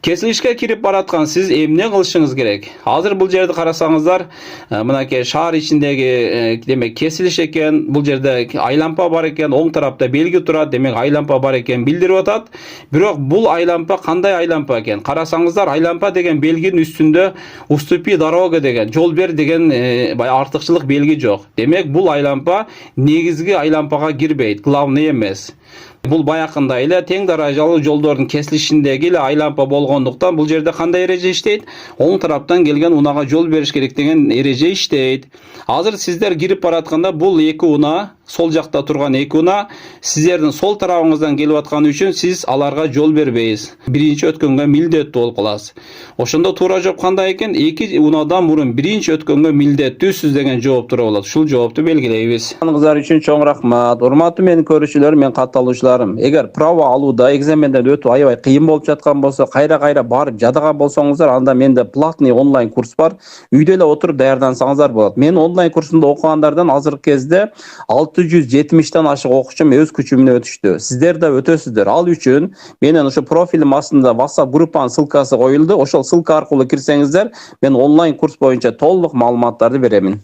Kesilişke kirip baratkan siz emne kılışınız gerek. Hazır bul жерди карасаңыздар, мынакей шаар ичиндеги демек kesiliş eken, бул жерде айлампа бар экен, оң тарапта белги турат, демек айлампа бар экен билдирип атат. Бирок бул айлампа кандай айлампа экен? Карасаңыздар, айлампа деген белгинин үстүндө уступи дорога деген, жол бер деген артыкчылык белги жок. Демек бул айлампа негизги айлампага кирбейт, главный эмес. Бул баякында эле тең даражалуу жолдордун кесилишиндеги эле айлампа болгондуктан бул жерде кандай эреже иштейт? Оң тараптан келген унага жол бериш керек деген эреже иштейт. Азыр сиздер кирип баратканда бул эки уна, сол жакта турган эки уна сиздердин сол тарабыңыздан келип атканы үчүн сиз аларга жол бербейсиз. Биринчи өткөнгө милдеттүү болуп каласыз. Ошондо туура жооп кандай экен? Эки унадан мурун биринчи өткөнгө милдеттүүсүз деген жооп туура болот. Ушул жоопту белгилейбиз. Кыздар үчүн чоң рахмат. Урматтуу менин көрүүчүлөр, мен катталуучулар. Эгер право алууда экзаменден өтүү аябай кыйын болуп жаткан болсо, кайра барып жадаган болсоңуздар, анда менде платный онлайн курс бар. Үйдө эле отуруп даярдансаңыздар болот. Мен онлайн курсунда окугандардан азыркы кезде 670тен ашык окуучум өз күчү менен өтүштү. Сиздер да өтөсүздөр. Ал үчүн менин ошо профилим астында WhatsApp группанын ссылкасы коюлду. Ошол ссылка аркылуу кирсеңиздер, мен онлайн курс боюнча толук маалыматтарды беремин.